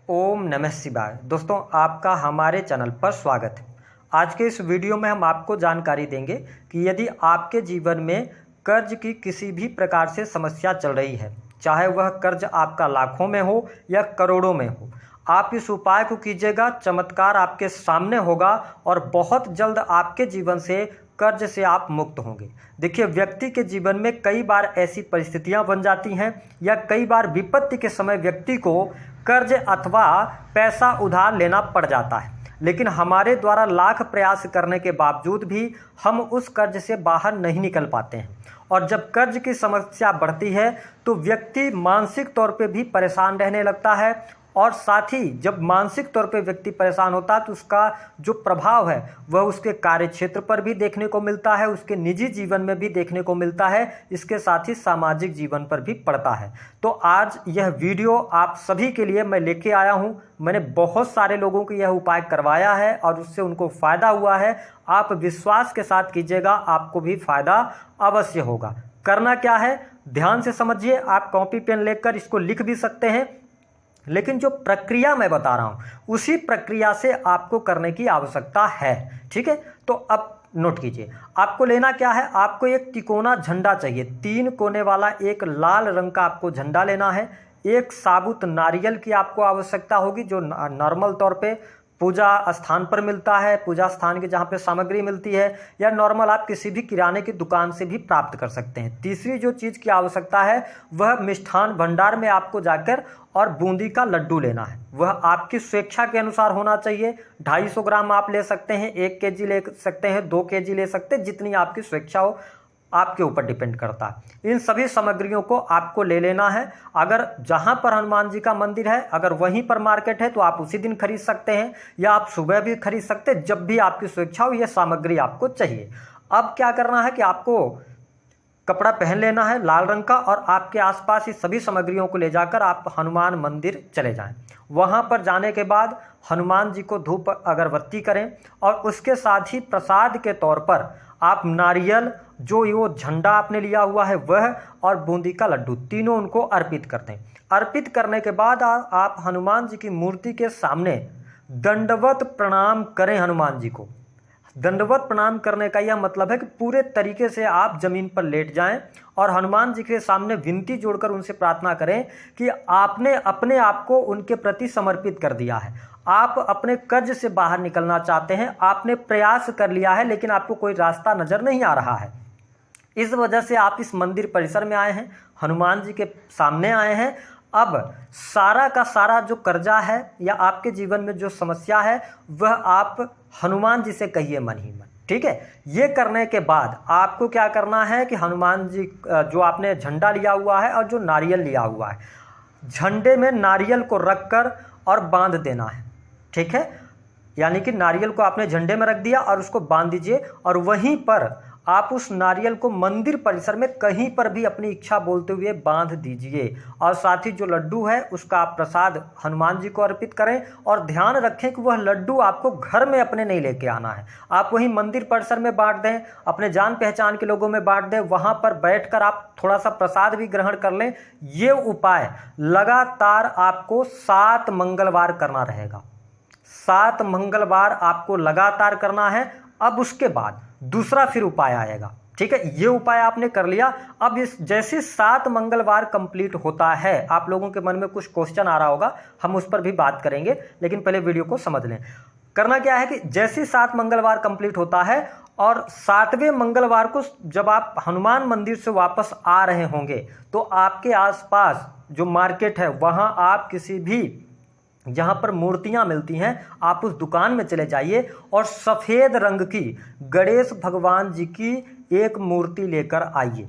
ओम नमः शिवाय। दोस्तों, आपका हमारे चैनल पर स्वागत है। आज के इस वीडियो में हम आपको जानकारी देंगे कि यदि आपके जीवन में कर्ज की किसी भी प्रकार से समस्या चल रही है, चाहे वह कर्ज आपका लाखों में हो या करोड़ों में हो, आप इस उपाय को कीजिएगा, चमत्कार आपके सामने होगा और बहुत जल्द आपके जीवन से कर्ज से आप मुक्त होंगे। देखिए, व्यक्ति के जीवन में कई बार ऐसी परिस्थितियां बन जाती हैं या कई बार विपत्ति के समय व्यक्ति को कर्ज अथवा पैसा उधार लेना पड़ जाता है, लेकिन हमारे द्वारा लाख प्रयास करने के बावजूद भी हम उस कर्ज से बाहर नहीं निकल पाते हैं। और जब कर्ज की समस्या बढ़ती है तो व्यक्ति मानसिक तौर पे भी परेशान रहने लगता है, और साथ ही जब मानसिक तौर पे व्यक्ति परेशान होता है तो उसका जो प्रभाव है वह उसके कार्य क्षेत्र पर भी देखने को मिलता है, उसके निजी जीवन में भी देखने को मिलता है, इसके साथ ही सामाजिक जीवन पर भी पड़ता है। तो आज यह वीडियो आप सभी के लिए मैं लेके आया हूँ। मैंने बहुत सारे लोगों को यह उपाय करवाया है और उससे उनको फ़ायदा हुआ है। आप विश्वास के साथ कीजिएगा, आपको भी फ़ायदा अवश्य होगा। करना क्या है, ध्यान से समझिए। आप कॉपी पेन लेकर इसको लिख भी सकते हैं, लेकिन जो प्रक्रिया मैं बता रहा हूं उसी प्रक्रिया से आपको करने की आवश्यकता है। ठीक है, तो अब नोट कीजिए। आपको लेना क्या है, आपको एक तिकोना झंडा चाहिए, 3 कोने वाला एक लाल रंग का आपको झंडा लेना है। एक साबुत नारियल की आपको आवश्यकता होगी, जो नॉर्मल तौर पे पूजा स्थान पर मिलता है, पूजा स्थान की जहाँ पे सामग्री मिलती है, या नॉर्मल आप किसी भी किराने की दुकान से भी प्राप्त कर सकते हैं। तीसरी जो चीज़ की आवश्यकता है वह मिष्ठान भंडार में आपको जाकर और बूंदी का लड्डू लेना है। वह आपकी स्वेच्छा के अनुसार होना चाहिए। 250 ग्राम आप ले सकते हैं, 1 केजी ले सकते हैं, 2 केजी ले सकते हैं, जितनी आपकी स्वेच्छा हो, आपके ऊपर डिपेंड करता है। इन सभी सामग्रियों को आपको ले लेना है। अगर जहां पर हनुमान जी का मंदिर है, अगर वहीं पर मार्केट है तो आप उसी दिन खरीद सकते हैं, या आप सुबह भी खरीद सकते हैं, जब भी आपकी स्वेच्छा हो। यह सामग्री आपको चाहिए। अब क्या करना है कि आपको कपड़ा पहन लेना है लाल रंग का, और आपके आसपास इस सभी सामग्रियों को ले जाकर आप हनुमान मंदिर चले जाएं। वहां पर जाने के बाद हनुमान जी को धूप अगरबत्ती करें, और उसके साथ ही प्रसाद के तौर पर आप नारियल, जो वो झंडा आपने लिया हुआ है वह, और बूंदी का लड्डू, तीनों उनको अर्पित कर दें। अर्पित करने के बाद आप हनुमान जी की मूर्ति के सामने दंडवत प्रणाम करें। हनुमान जी को दंडवत प्रणाम करने का यह मतलब है कि पूरे तरीके से आप जमीन पर लेट जाएं और हनुमान जी के सामने विनती जोड़कर उनसे प्रार्थना करें कि आपने अपने आप को उनके प्रति समर्पित कर दिया है। आप अपने कर्ज से बाहर निकलना चाहते हैं, आपने प्रयास कर लिया है लेकिन आपको कोई रास्ता नजर नहीं आ रहा है। इस वजह से आप इस मंदिर परिसर में आए हैं, हनुमान जी के सामने आए हैं। अब सारा का सारा जो कर्जा है या आपके जीवन में जो समस्या है वह आप हनुमान जी से कहिए मन ही मन। ठीक है, ये करने के बाद आपको क्या करना है कि हनुमान जी जो आपने झंडा लिया हुआ है और जो नारियल लिया हुआ है, झंडे में नारियल को रखकर और बांध देना है। ठीक है, यानी कि नारियल को आपने झंडे में रख दिया और उसको बांध दीजिए, और वहीं पर आप उस नारियल को मंदिर परिसर में कहीं पर भी अपनी इच्छा बोलते हुए बांध दीजिए। और साथ ही जो लड्डू है उसका आप प्रसाद हनुमान जी को अर्पित करें, और ध्यान रखें कि वह लड्डू आपको घर में अपने नहीं लेके आना है। आप वहीं मंदिर परिसर में बांट दें, अपने जान पहचान के लोगों में बांट दें, वहां पर बैठकर आप थोड़ा सा प्रसाद भी ग्रहण कर लें। ये उपाय लगातार आपको 7 मंगलवार करना रहेगा। 7 मंगलवार आपको लगातार करना है। अब उसके बाद दूसरा फिर उपाय आएगा। ठीक है, ये उपाय आपने कर लिया। अब इस जैसे 7 मंगलवार कंप्लीट होता है, आप लोगों के मन में कुछ क्वेश्चन आ रहा होगा, हम उस पर भी बात करेंगे, लेकिन पहले वीडियो को समझ लें। करना क्या है कि जैसे 7 मंगलवार कंप्लीट होता है और 7वें मंगलवार को जब आप हनुमान मंदिर से वापस आ रहे होंगे तो आपके आसपास जो मार्केट है वहां आप किसी भी जहां पर मूर्तियां मिलती हैं आप उस दुकान में चले जाइए और सफ़ेद रंग की गणेश भगवान जी की एक मूर्ति लेकर आइए।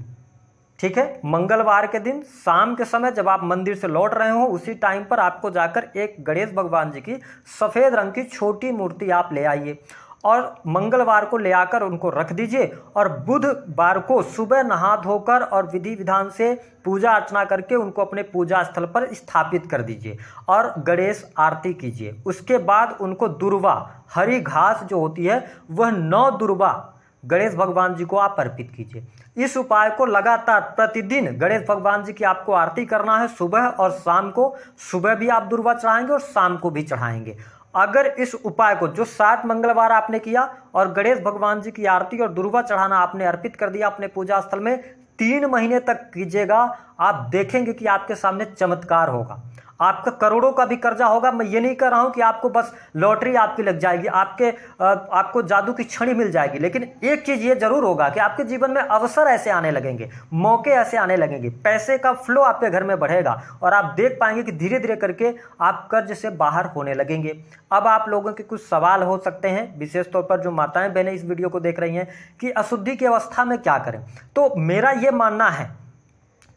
ठीक है, मंगलवार के दिन शाम के समय जब आप मंदिर से लौट रहे हो उसी टाइम पर आपको जाकर एक गणेश भगवान जी की सफ़ेद रंग की छोटी मूर्ति आप ले आइए, और मंगलवार को ले आकर उनको रख दीजिए, और बुधवार को सुबह नहा धोकर और विधि विधान से पूजा अर्चना करके उनको अपने पूजा स्थल पर स्थापित कर दीजिए और गणेश आरती कीजिए। उसके बाद उनको दुर्वा, हरी घास जो होती है वह 9 दुर्वा गणेश भगवान जी को आप अर्पित कीजिए। इस उपाय को लगातार प्रतिदिन गणेश भगवान जी की आपको आरती करना है, सुबह और शाम को। सुबह भी आप दूर्वा चढ़ाएंगे और शाम को भी चढ़ाएंगे। अगर इस उपाय को जो 7 मंगलवार आपने किया और गणेश भगवान जी की आरती और दूर्वा चढ़ाना आपने अर्पित कर दिया अपने पूजा स्थल में, 3 महीने तक कीजिएगा, आप देखेंगे कि आपके सामने चमत्कार होगा। आपका करोड़ों का भी कर्जा होगा। मैं ये नहीं कह रहा हूं कि आपको बस लॉटरी आपकी लग जाएगी, आपको जादू की छड़ी मिल जाएगी, लेकिन एक चीज ये जरूर होगा कि आपके जीवन में अवसर ऐसे आने लगेंगे, मौके ऐसे आने लगेंगे, पैसे का फ्लो आपके घर में बढ़ेगा और आप देख पाएंगे कि धीरे धीरे करके आप कर्ज से बाहर होने लगेंगे। अब आप लोगों के कुछ सवाल हो सकते हैं, विशेष तौर पर जो माताएं बहनें इस वीडियो को देख रही हैं, कि अशुद्धि की अवस्था में क्या करें। तो मेरा ये मानना है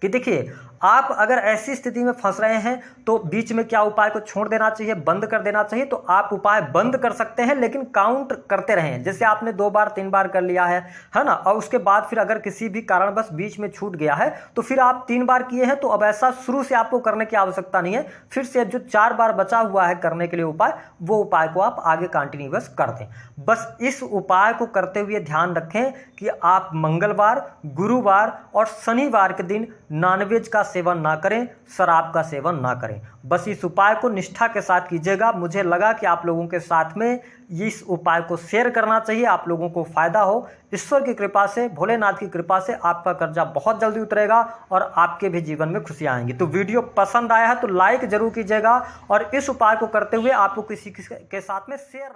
कि देखिए, आप अगर ऐसी स्थिति में फंस रहे हैं तो बीच में क्या उपाय को छोड़ देना चाहिए, बंद कर देना चाहिए। तो आप उपाय बंद कर सकते हैं, लेकिन काउंट करते रहें। जैसे आपने 2 बार 3 बार कर लिया है ना, और उसके बाद फिर अगर किसी भी कारणवश बीच में छूट गया है तो फिर आप 3 बार किए हैं, तो अब ऐसा शुरू से आपको करने की आवश्यकता नहीं है। फिर से जो 4 बार बचा हुआ है करने के लिए उपाय, वो उपाय को आप आगे कंटिन्यूअस कर दें। बस इस उपाय को करते हुए ध्यान रखें कि आप मंगलवार, गुरुवार और शनिवार के दिन नॉनवेज का सेवन ना करें, शराब का सेवन ना करें। बस इस उपाय को निष्ठा के साथ कीजिएगा। मुझे लगा कि आप लोगों के साथ में इस उपाय को शेयर करना चाहिए, आप लोगों को फायदा हो। ईश्वर की कृपा से, भोलेनाथ की कृपा से आपका कर्जा बहुत जल्दी उतरेगा और आपके भी जीवन में खुशियां आएंगी। तो वीडियो पसंद आया है तो लाइक जरूर कीजिएगा और इस उपाय को करते हुए आपको किसी के साथ में शेयर